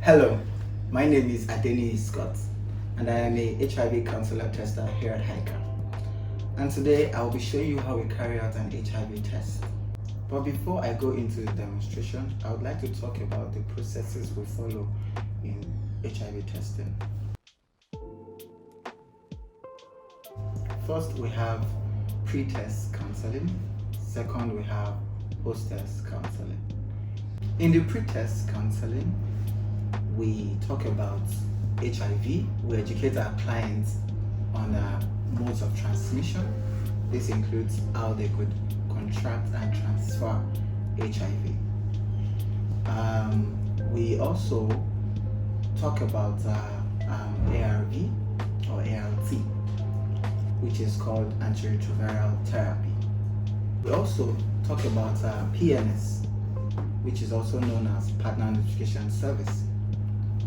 Hello, my name is Adeni Scott, and I am a HIV Counsellor tester here at HICA. And today I will be showing you how we carry out an HIV test. But before I go into the demonstration, I would like to talk about the processes we follow in HIV testing. First, we have pre-test counseling. Second, we have post-test counseling. In the pre-test counseling, we talk about HIV. We educate our clients on modes of transmission. This includes how they could contract and transfer HIV. We also talk about ARV or ART, which is called antiretroviral therapy. We also talk about PNS, which is also known as Partner Notification Service.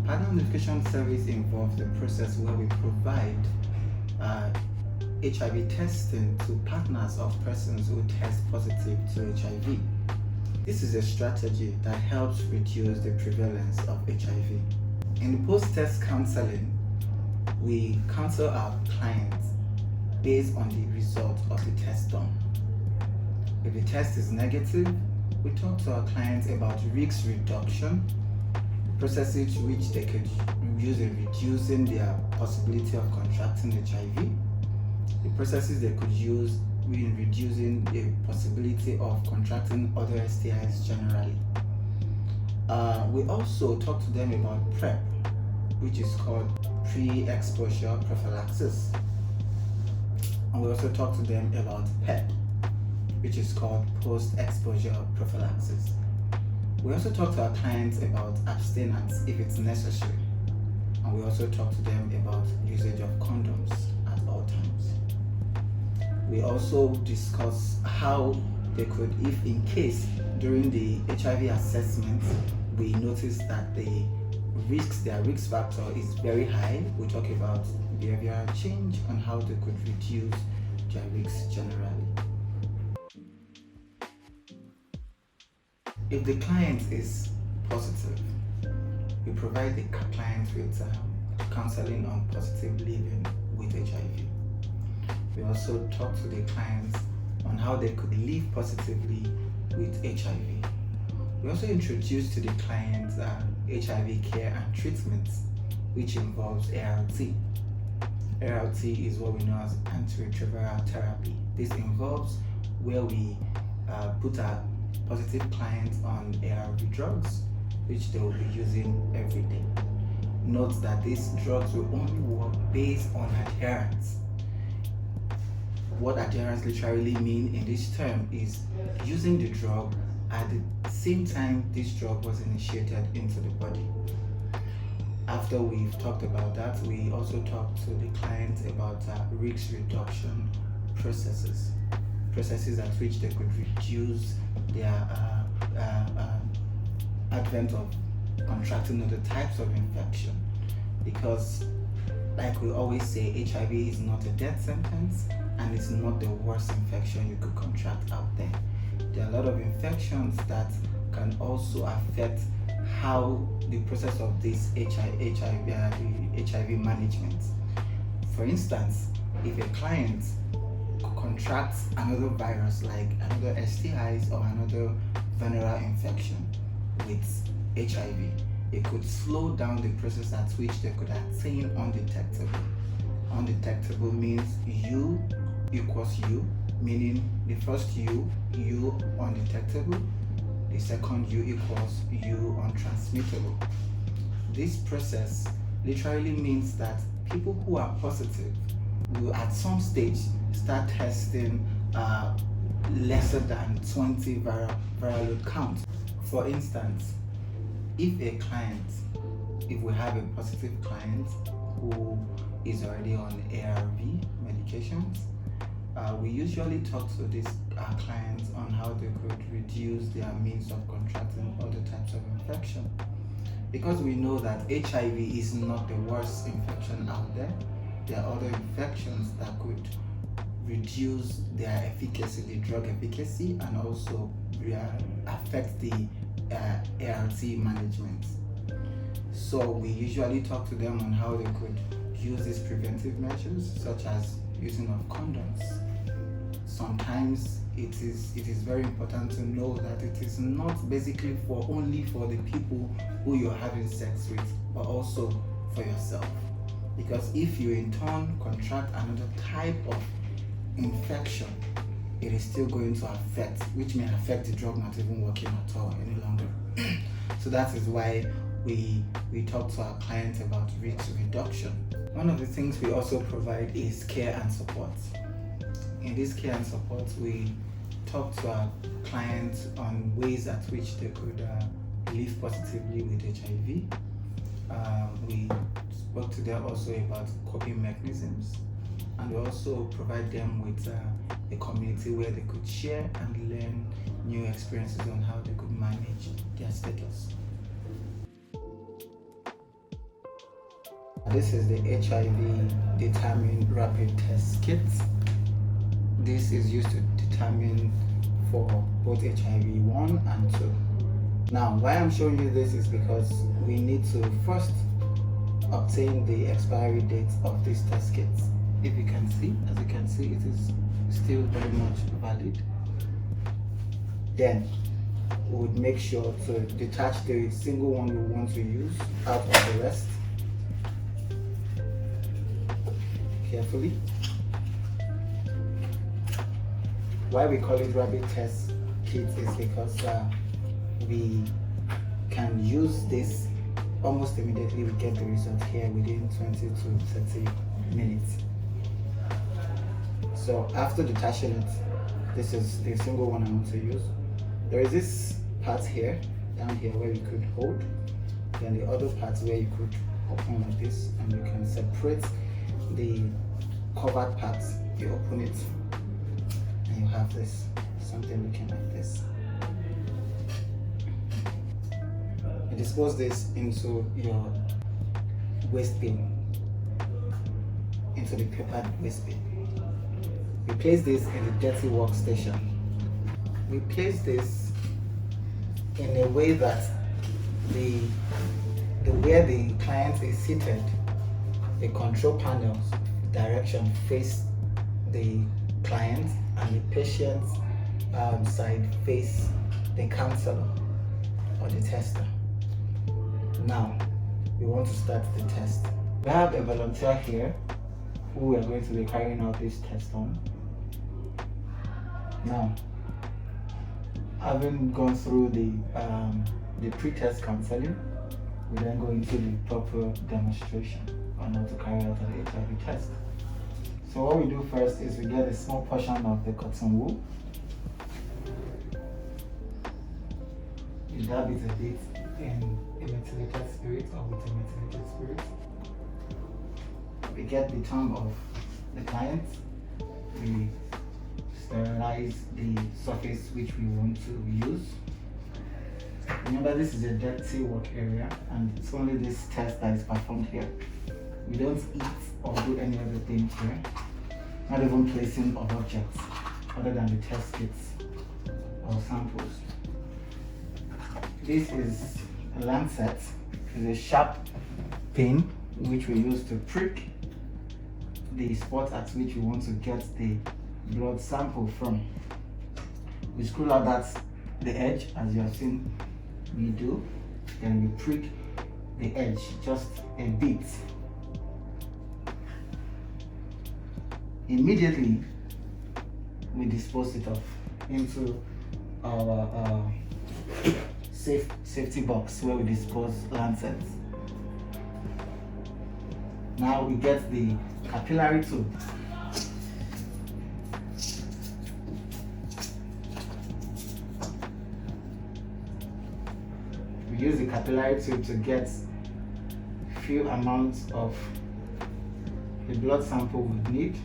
Partner Notification Service involves the process where we provide HIV testing to partners of persons who test positive to HIV. This is a strategy that helps reduce the prevalence of HIV. In post-test counseling, we counsel our clients based on the result of the test done. If the test is negative, we talk to our clients about risk reduction, processes which they could use in reducing their possibility of contracting HIV, the processes they could use in reducing the possibility of contracting other STIs generally. We also talk to them about PrEP, which is called pre-exposure prophylaxis. And we also talk to them about PEP, which is called post-exposure prophylaxis. We also talk to our clients about abstinence if it's necessary. And we also talk to them about usage of condoms at all times. We also discuss how they could, if in case during the HIV assessment, we notice that their risk factor is very high, we talk about behavioral change and how they could reduce their risks generally. If the client is positive, we provide the client with counseling on positive living with HIV. We also talk to the clients on how they could live positively with HIV. We also introduce to the clients HIV Care and Treatment, which involves ART. ART is what we know as antiretroviral therapy. This involves where we put our positive clients on ARV drugs, which they will be using every day. Note that these drugs will only work based on adherence. What adherence literally means in this term is using the drug at the same time this drug was initiated into the body. After we've talked about that, we also talk to the clients about risk reduction processes at which they could reduce their advent of contracting other types of infection. Because, like we always say, HIV is not a death sentence and it's not the worst infection you could contract out there. There are a lot of infections that can also affect how the process of this HIV management. For instance, if a client contracts another virus like another STIs or another venereal infection with HIV, it could slow down the process at which they could attain undetectable. Undetectable means U equals U, meaning the first U undetectable, the second U equals U untransmittable. This process literally means that people who are positive will at some stage start testing lesser than 20 viral load count. For instance, if we have a positive client who is already on ARV medications, we usually talk to these clients on how they could reduce their means of contracting other types of infection. Because we know that HIV is not the worst infection out there, there are other infections that could reduce their efficacy, the drug efficacy, and also affect the ART management. So we usually talk to them on how they could use these preventive measures, such as using of condoms. Sometimes it is very important to know that it is not basically only for the people who you're having sex with, but also for yourself. Because if you in turn contract another type of infection, it is still going to affect, which may affect the drug not even working at all any longer. So that is why we talk to our clients about risk reduction. One of the things we also provide is care and support. In this care and support, we talk to our clients on ways at which they could live positively with HIV. We spoke to them also about coping mechanisms, and we also provide them with a community where they could share and learn new experiences on how they could manage their status. This is the HIV Determine Rapid Test Kit. This is used to determine for both HIV 1 and 2. Now, why I'm showing you this is because we need to first obtain the expiry date of these test kits. If you can see, as you can see, it is still very much valid. Then we would make sure to detach the single one we want to use out of the rest carefully. Why we call it rapid test kit is because we can use this almost immediately. We get the result here within 20 to 30 minutes. So after detaching it, this is the single one I want to use. There is this part here, down here, where you could hold, then the other parts where you could open like this, and you can separate the covered parts. You open it and you have this, something looking like this. You dispose this into your waste bin, into the papered waste bin. We place this in the dirty workstation. We place this in a way that where the client is seated, the control panel's direction face the client, and the patient's side face the counselor or the tester. Now, we want to start the test. We have a volunteer here who we are going to be carrying out this test on. Now, having gone through the pre-test counseling, we then go into the proper demonstration on how to carry out an HIV test. So what we do first is we get a small portion of the cotton wool. We dab it a bit in a methylated spirit or with a methylated spirit. We get the tongue of the client. We sterilize the surface which we want to use. Remember, this is a dirty work area, and it's only this test that is performed here. We don't eat or do any other things here, not even placing of objects other than the test kits or samples. This is a lancet. It's a sharp pin which we use to prick the spot at which we want to get the blood sample from. We screw out the edge, as you have seen we do, then we prick the edge just a bit. Immediately we dispose it off into our safety box where we dispose lancets. Now we get the capillary tube. We use the capillary tube to get few amounts of the blood sample we need.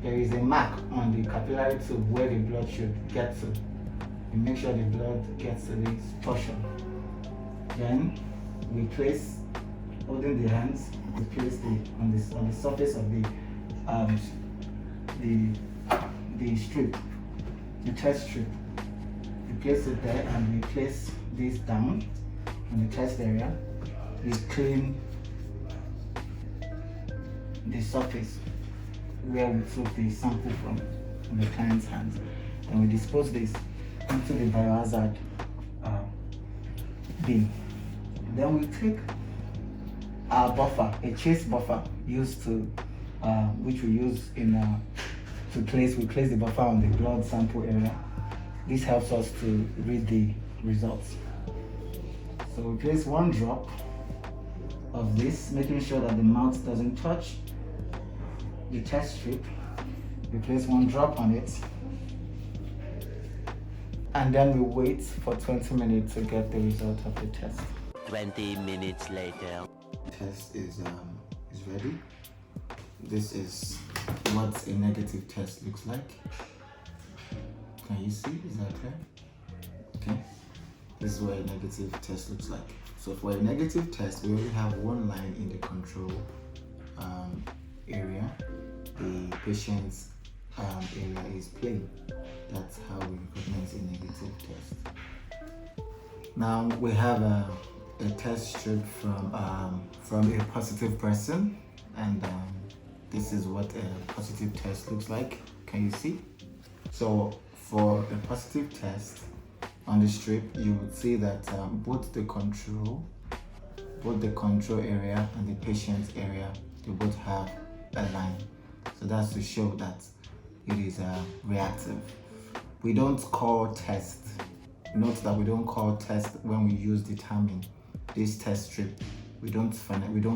There is a mark on the capillary tube where the blood should get to. We make sure the blood gets to this portion. Then we place, holding the hands, we place on the surface of the strip, the test strip. We place it there, and we place this down on the test area. We clean the surface where we took the sample from the client's hands, and we dispose this into the biohazard bin. Then we take our buffer, a chase buffer used to, which we use in we place the buffer on the blood sample area. This helps us to read the results. So we place 1 drop of this, making sure that the mouth doesn't touch the test strip. We place 1 drop on it, and then we wait for 20 minutes to get the result of the test. 20 minutes later. Test is ready. This is what a negative test looks like. Can you see? Is that clear? Okay. This is what a negative test looks like. So for a negative test, we only have 1 line in the control area. The patient's area is plain. That's how we recognize a negative test. Now we have a test strip from a positive person, and this is what a positive test looks like. Can you see? So for a positive test, on the strip you would see that both the control area and the patient's area, they both have a line. So that's to show that it is reactive. We don't call test. Note that we don't call test when we use determine this test strip. We don't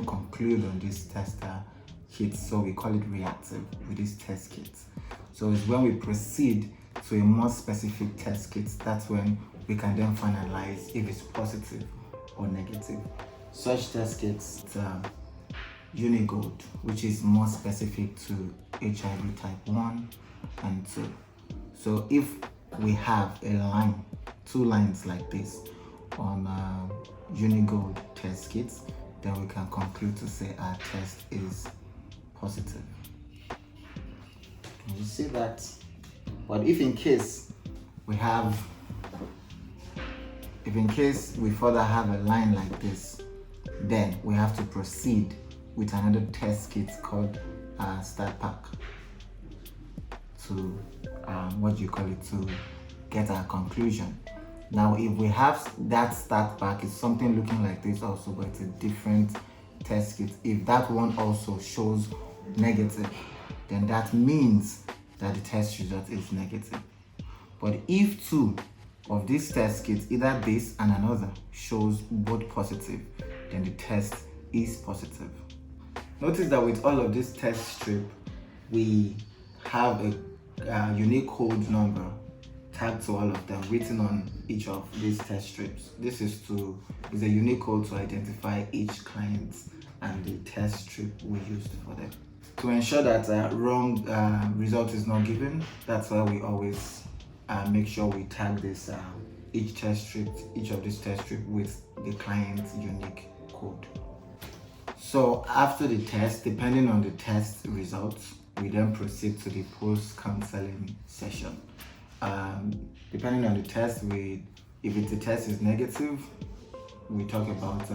conclude on this test kit, so we call it reactive with this test kit. So it's when we proceed to a more specific test kit, that's when we can then finalize if it's positive or negative. Such test kits, Unigold, which is more specific to HIV type 1 and 2. So if we have a line, 2 lines like this on Unigold test kits, then we can conclude to say our test is positive. Can you see that? But if in case we further have a line like this, then we have to proceed with another test kit called Start Pack to to get our conclusion. Now if we have that Start Pack, it's something looking like this also, but it's a different test kit. If that one also shows negative, then that means that the test result is negative. But if 2 of these test kits, either this and another, shows both positive, then the test is positive. Notice that with all of this test strip, we have a unique code number tagged to all of them, written on each of these test strips. This is a unique code to identify each client and the test strip we used for them. To ensure that wrong result is not given, that's why we always make sure we tag this each of these test strips with the client's unique code. So after the test, depending on the test results, we then proceed to the post-counseling session. Depending on the test, if the test is negative, we talk about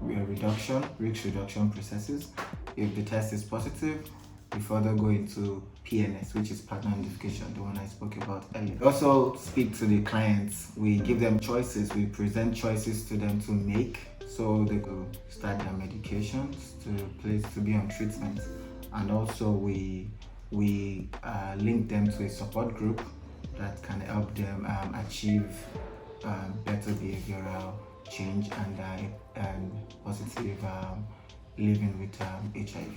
risk reduction processes. If the test is positive, we further go into PNS, which is partner identification, the one I spoke about earlier. We also speak to the clients. We give them choices. We present choices to them to make, so they could start their medications to be on treatment. And also we link them to a support group that can help them achieve better behavioral change and positive living with HIV.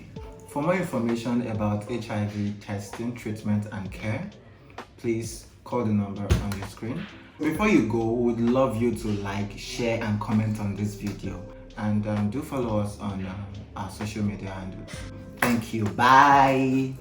For more information about HIV testing, treatment and care, please call the number on your screen. Before you go, we would love you to like, share and comment on this video, and do follow us on our social media handles. Thank you. Bye.